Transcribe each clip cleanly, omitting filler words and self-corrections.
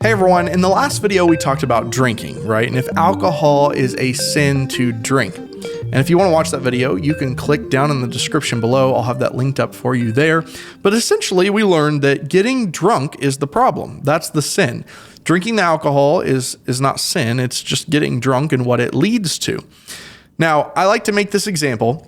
Hey everyone, in the last video we talked about drinking, right? And if alcohol is a sin to drink. And if you want to watch that video, you can click down in the description below. I'll have that linked up for you there. But essentially we learned that getting drunk is the problem. That's the sin. Drinking the alcohol is not sin, it's just getting drunk and what it leads to. Now, I like to make this example.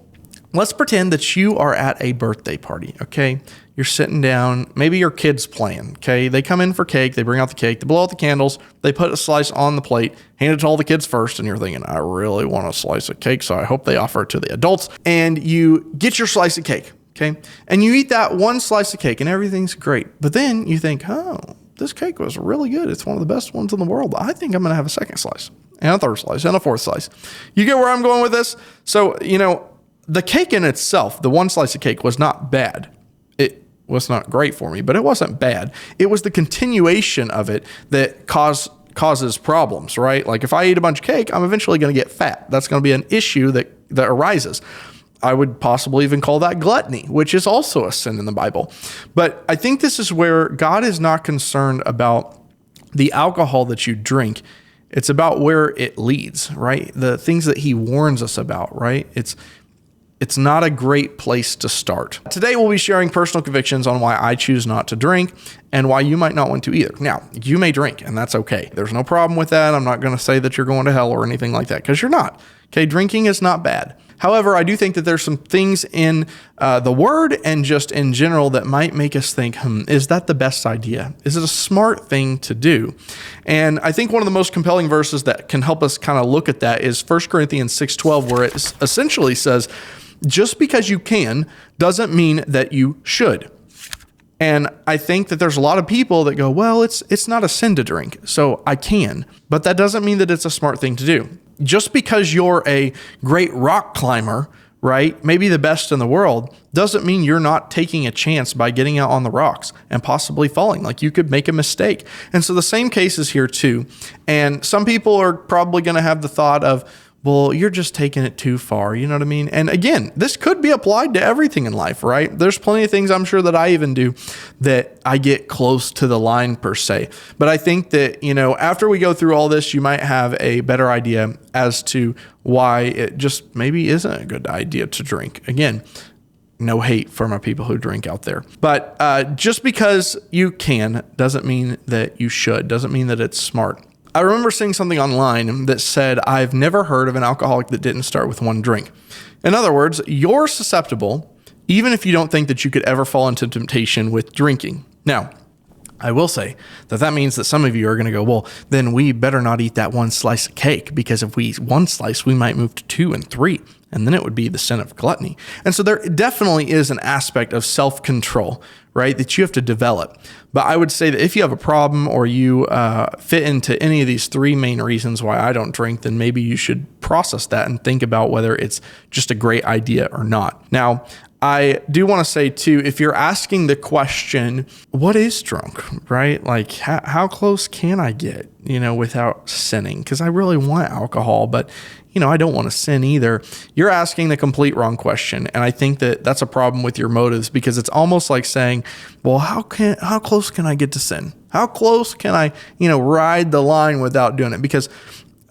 Let's pretend that you are at a birthday party, okay? You're sitting down, maybe your kid's playing, okay? They come in for cake, they bring out the cake, they blow out the candles, they put a slice on the plate, hand it to all the kids first, and you're thinking, I really want a slice of cake, so I hope they offer it to the adults. And you get your slice of cake, okay? And you eat that one slice of cake and everything's great. But then you think, oh, this cake was really good. It's one of the best ones in the world. I think I'm gonna have a second slice, and a third slice, and a fourth slice. You get where I'm going with this? So, the cake in itself, the one slice of cake was not bad. It was not great for me, but it wasn't bad. It was the continuation of it that causes problems, right? Like if I eat a bunch of cake, I'm eventually going to get fat. That's going to be an issue that arises. I would possibly even call that gluttony, which is also a sin in the Bible. But I think this is where God is not concerned about the alcohol that you drink. It's about where it leads, right? The things that he warns us about, right? It's not a great place to start. Today, we'll be sharing personal convictions on why I choose not to drink and why you might not want to either. Now, you may drink, and that's okay. There's no problem with that. I'm not going to say that you're going to hell or anything like that, because you're not. Okay, drinking is not bad. However, I do think that there's some things in the word and just in general that might make us think, is that the best idea? Is it a smart thing to do? And I think one of the most compelling verses that can help us kind of look at that is 1 Corinthians 6:12, where it essentially says, just because you can doesn't mean that you should. And I think that there's a lot of people that go, well, it's not a sin to drink, so I can. But that doesn't mean that it's a smart thing to do. Just because you're a great rock climber, right, maybe the best in the world, doesn't mean you're not taking a chance by getting out on the rocks and possibly falling. Like you could make a mistake. And so the same case is here too. And some people are probably going to have the thought of, well, you're just taking it too far. You know what I mean? And again, this could be applied to everything in life, right? There's plenty of things I'm sure that I even do that I get close to the line per se. But I think that, after we go through all this, you might have a better idea as to why it just maybe isn't a good idea to drink. Again, no hate for my people who drink out there. But just because you can doesn't mean that you should, doesn't mean that it's smart. I remember seeing something online that said, I've never heard of an alcoholic that didn't start with one drink. In other words, you're susceptible, even if you don't think that you could ever fall into temptation with drinking. Now, I will say that means that some of you are going to go, well, then we better not eat that one slice of cake, because if we eat one slice, we might move to 2 and 3, and then it would be the sin of gluttony. And so there definitely is an aspect of self-control, right, that you have to develop. But I would say that if you have a problem or you fit into any of these 3 main reasons why I don't drink, then maybe you should process that and think about whether it's just a great idea or not. Now, I do want to say too, if you're asking the question, what is drunk, right? Like how close can I get, without sinning? Because I really want alcohol, but I don't want to sin either. You're asking the complete wrong question. And I think that that's a problem with your motives, because it's almost like saying, well, how close can I get to sin? How close can I, ride the line without doing it? Because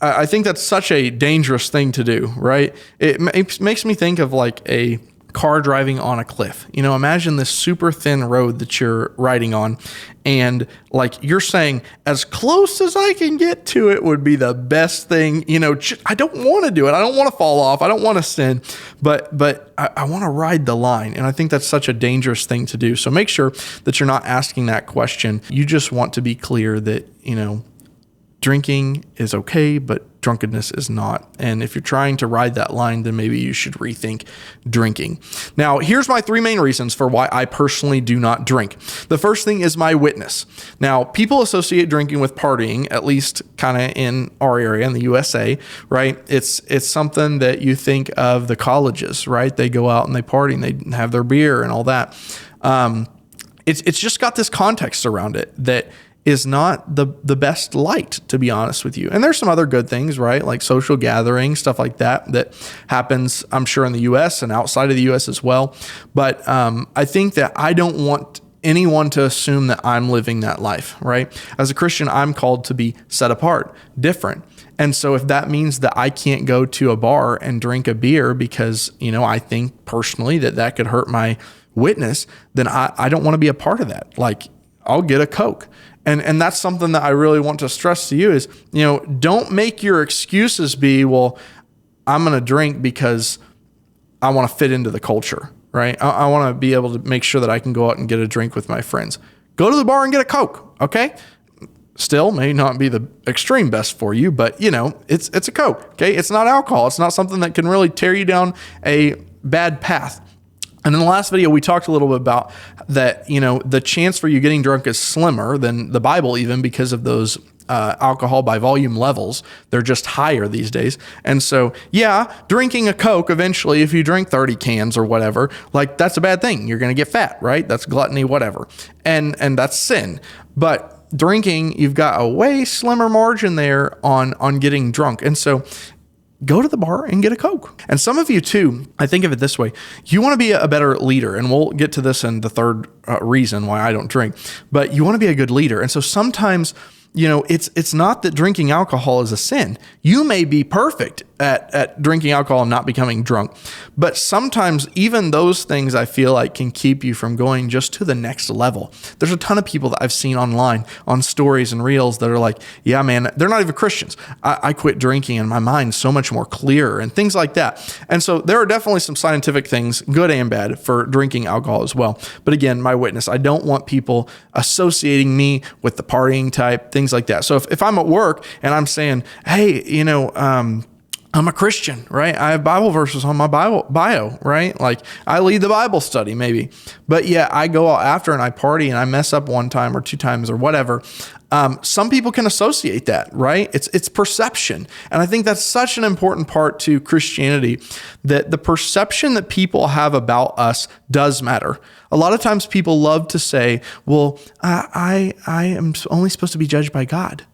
I think that's such a dangerous thing to do, right? It makes me think of like a car driving on a cliff. Imagine this super thin road that you're riding on, and like you're saying, as close as I can get to it would be the best thing. I don't want to do it. I don't want to fall off. I don't want to sin, but I want to ride the line. And I think that's such a dangerous thing to do. So make sure that you're not asking that question. You just want to be clear that, drinking is okay, but drunkenness is not. And if you're trying to ride that line, then maybe you should rethink drinking. Now, here's my 3 main reasons for why I personally do not drink. The first thing is my witness. Now, people associate drinking with partying, at least kind of in our area in the USA, right? It's something that you think of the colleges, right? They go out and they party and they have their beer and all that. It's just got this context around it that is not the best light, to be honest with you. And there's some other good things, right? Like social gatherings, stuff like that happens, I'm sure, in the US and outside of the US as well. But I think that I don't want anyone to assume that I'm living that life, right? As a Christian, I'm called to be set apart, different. And so if that means that I can't go to a bar and drink a beer because, I think personally that could hurt my witness, then I don't want to be a part of that. Like, I'll get a Coke. And that's something that I really want to stress to you is, don't make your excuses be, well, I'm going to drink because I want to fit into the culture, right? I want to be able to make sure that I can go out and get a drink with my friends. Go to the bar and get a Coke, okay? Still may not be the extreme best for you, but it's a Coke, okay? It's not alcohol. It's not something that can really tear you down a bad path. And in the last video, we talked a little bit about that, the chance for you getting drunk is slimmer than the Bible even because of those alcohol by volume levels. They're just higher these days. And so, drinking a Coke eventually, if you drink 30 cans or whatever, like that's a bad thing. You're going to get fat, right? That's gluttony, whatever. And that's sin. But drinking, you've got a way slimmer margin there on getting drunk. And so go to the bar and get a Coke. And some of you too, I think of it this way. You want to be a better leader. And we'll get to this in the third reason why I don't drink, but you want to be a good leader. And so sometimes, it's not that drinking alcohol is a sin. You may be perfect at drinking alcohol and not becoming drunk, but sometimes even those things I feel like can keep you from going just to the next level. There's a ton of people that I've seen online on stories and reels that are like, yeah, man, they're not even Christians. I quit drinking and my mind's so much more clear and things like that. And so there are definitely some scientific things, good and bad, for drinking alcohol as well. But again, my witness, I don't want people associating me with the partying type, things like that. So if I'm at work and I'm saying, hey, I'm a Christian, right? I have Bible verses on my bio, right? Like I lead the Bible study maybe, but I go out after and I party and I mess up one time or two times or whatever. Some people can associate that, right? It's perception. And I think that's such an important part to Christianity, that the perception that people have about us does matter. A lot of times people love to say, well, I am only supposed to be judged by God.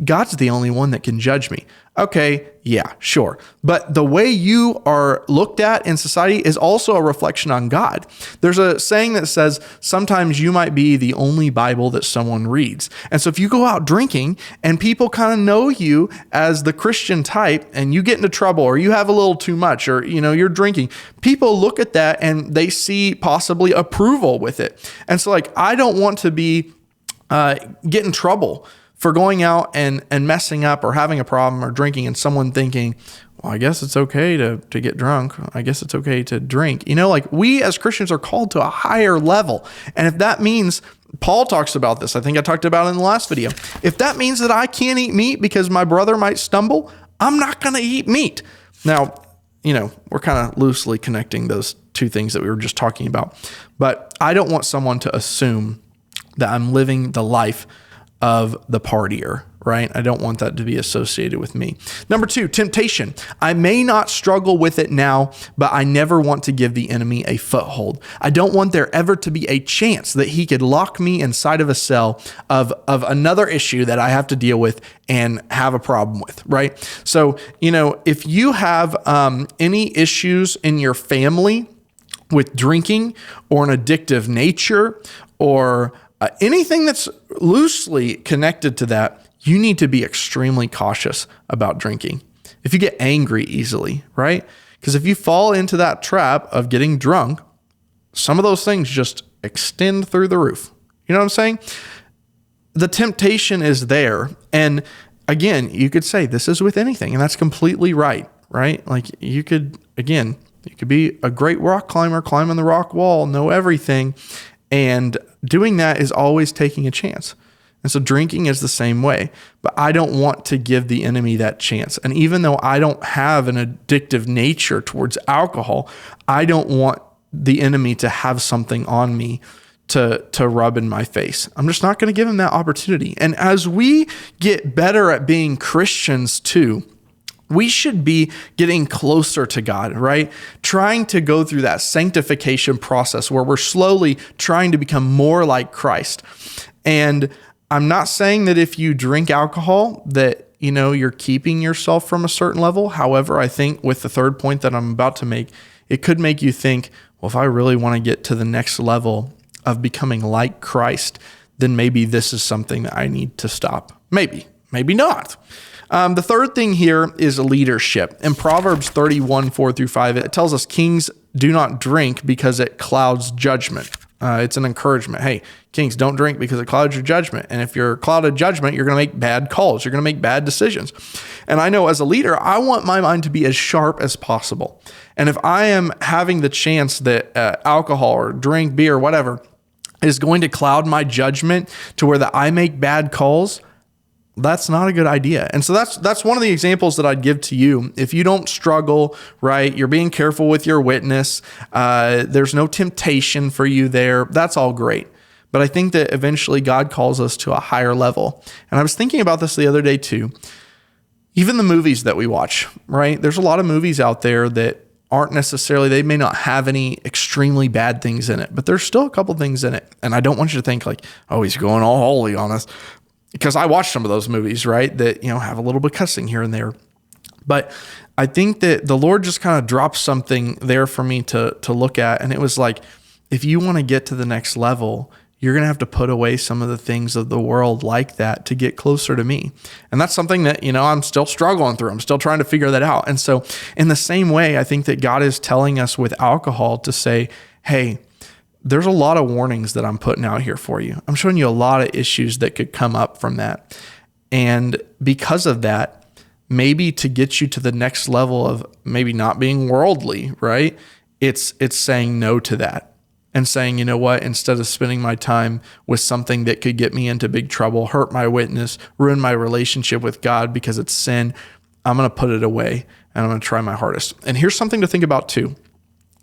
God's the only one that can judge me. Okay, yeah, sure. But the way you are looked at in society is also a reflection on God. There's a saying that says sometimes you might be the only Bible that someone reads. And so if you go out drinking and people kind of know you as the Christian type and you get into trouble or you have a little too much or, you're drinking, people look at that and they see possibly approval with it. And so I don't want to be get in trouble for going out and messing up or having a problem or drinking and someone thinking, well, I guess it's okay to get drunk. I guess it's okay to drink. We as Christians are called to a higher level. And if that means, Paul talks about this, I think I talked about it in the last video. If that means that I can't eat meat because my brother might stumble, I'm not going to eat meat. Now, we're kind of loosely connecting those two things that we were just talking about. But I don't want someone to assume that I'm living the life of the partier, right? I don't want that to be associated with me. Number 2, temptation. I may not struggle with it now, but I never want to give the enemy a foothold. I don't want there ever to be a chance that he could lock me inside of a cell of another issue that I have to deal with and have a problem with, right? So, if you have any issues in your family with drinking or an addictive nature or anything that's loosely connected to that, you need to be extremely cautious about drinking. If you get angry easily, right? Because if you fall into that trap of getting drunk, some of those things just extend through the roof. You know what I'm saying? The temptation is there. And again, you could say this is with anything, and that's completely right? Like you could be a great rock climber, climbing the rock wall, know everything. And doing that is always taking a chance. And so drinking is the same way. But I don't want to give the enemy that chance. And even though I don't have an addictive nature towards alcohol, I don't want the enemy to have something on me to rub in my face. I'm just not going to give him that opportunity. And as we get better at being Christians too, we should be getting closer to God, right? Trying to go through that sanctification process where we're slowly trying to become more like Christ. And I'm not saying that if you drink alcohol that, you're keeping yourself from a certain level. However, I think with the third point that I'm about to make, it could make you think, well, if I really want to get to the next level of becoming like Christ, then maybe this is something that I need to stop. Maybe not. The third thing here is leadership. In Proverbs 31, 4-5, it tells us kings do not drink because it clouds judgment. It's an encouragement. Hey, kings, don't drink because it clouds your judgment. And if you're clouded judgment, you're going to make bad calls. You're going to make bad decisions. And I know as a leader, I want my mind to be as sharp as possible. And if I am having the chance that alcohol or drink, beer, whatever, is going to cloud my judgment to where that I make bad calls, that's not a good idea. And so that's one of the examples that I'd give to you. If you don't struggle, right, you're being careful with your witness, there's no temptation for you there, that's all great. But I think that eventually God calls us to a higher level. And I was thinking about this the other day too. Even the movies that we watch, right? There's a lot of movies out there that aren't necessarily, they may not have any extremely bad things in it, but there's still a couple things in it. And I don't want you to think like, oh, he's going all holy on us. Because I watch some of those movies, right, that, have a little bit of cussing here and there. But I think that the Lord just kind of dropped something there for me to look at. And it was like, if you want to get to the next level, you're going to have to put away some of the things of the world like that to get closer to me. And that's something that, I'm still struggling through. I'm still trying to figure that out. And so in the same way, I think that God is telling us with alcohol to say, hey, there's a lot of warnings that I'm putting out here for you. I'm showing you a lot of issues that could come up from that. And because of that, maybe to get you to the next level of maybe not being worldly, right? It's saying no to that and saying, you know what, instead of spending my time with something that could get me into big trouble, hurt my witness, ruin my relationship with God because it's sin, I'm going to put it away and I'm going to try my hardest. And here's something to think about too.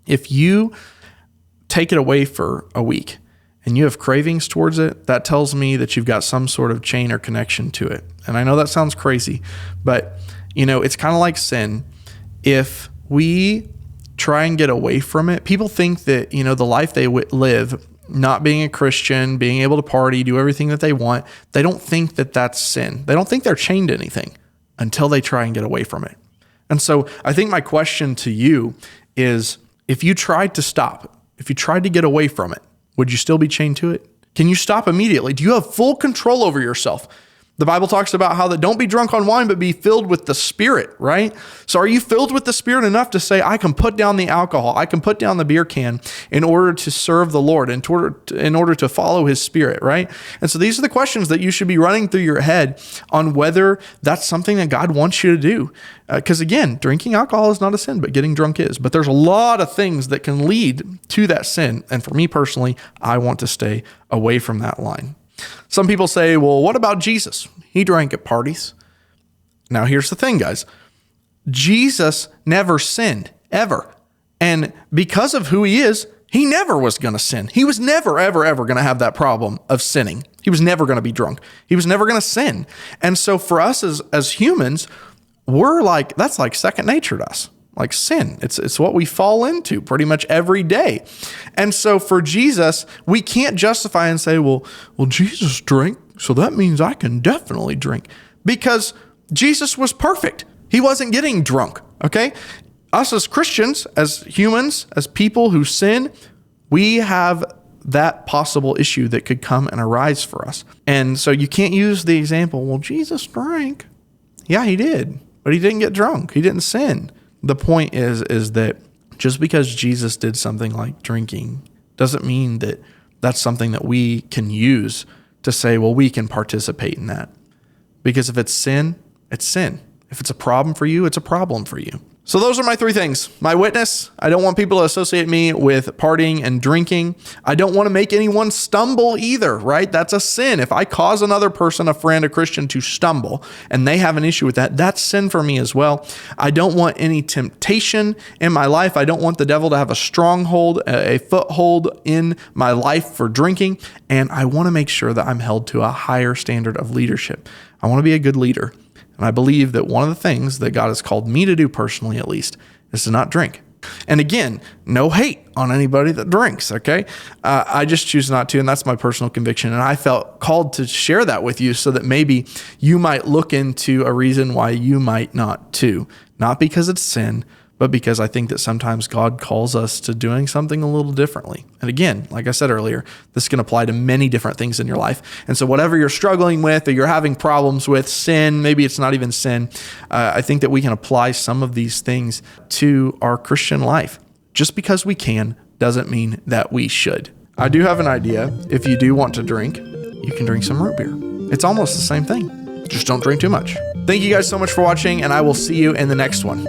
If you take it away for a week and you have cravings towards it, that tells me that you've got some sort of chain or connection to it. And I know that sounds crazy, but it's kind of like sin. If we try and get away from it, people think that, the life they live, not being a Christian, being able to party, do everything that they want, they don't think that that's sin. They don't think they're chained to anything until they try and get away from it. And so I think my question to you is, if you tried to stop, if you tried to get away from it, would you still be chained to it? Can you stop immediately? Do you have full control over yourself? The Bible talks about how that don't be drunk on wine, but be filled with the Spirit, right? So are you filled with the Spirit enough to say, I can put down the alcohol, I can put down the beer can in order to serve the Lord, in order to follow His Spirit, right? And so these are the questions that you should be running through your head on whether that's something that God wants you to do. Because again, drinking alcohol is not a sin, but getting drunk is. But there's a lot of things that can lead to that sin. And for me personally, I want to stay away from that line. Some people say, well, what about Jesus? He drank at parties. Now, here's the thing, guys. Jesus never sinned, ever. And because of who He is, He never was going to sin. He was never, ever, ever going to have that problem of sinning. He was never going to be drunk. He was never going to sin. And so for us as humans, that's like second nature to us. Like sin. It's what we fall into pretty much every day. And so for Jesus, we can't justify and say, well, Jesus drank, so that means I can definitely drink. Because Jesus was perfect. He wasn't getting drunk, okay? Us as Christians, as humans, as people who sin, we have that possible issue that could come and arise for us. And so you can't use the example, well, Jesus drank. Yeah, He did, but He didn't get drunk. He didn't sin. The point is that just because Jesus did something like drinking doesn't mean that that's something that we can use to say, well, we can participate in that. Because if it's sin, it's sin. If it's a problem for you, it's a problem for you. So those are my three things. My witness, I don't want people to associate me with partying and drinking. I don't want to make anyone stumble either, right? That's a sin. If I cause another person, a friend, a Christian to stumble and they have an issue with that, that's sin for me as well. I don't want any temptation in my life. I don't want the devil to have a stronghold, a foothold in my life for drinking. And I want to make sure that I'm held to a higher standard of leadership. I want to be a good leader. And I believe that one of the things that God has called me to do personally, at least, is to not drink. And again, no hate on anybody that drinks, okay? I just choose not to, and that's my personal conviction. And I felt called to share that with you so that maybe you might look into a reason why you might not too. Not because it's sin, but because I think that sometimes God calls us to doing something a little differently. And again, like I said earlier, this can apply to many different things in your life. And so whatever you're struggling with or you're having problems with, sin, maybe it's not even sin, I think that we can apply some of these things to our Christian life. Just because we can doesn't mean that we should. I do have an idea. If you do want to drink, you can drink some root beer. It's almost the same thing. Just don't drink too much. Thank you guys so much for watching, and I will see you in the next one.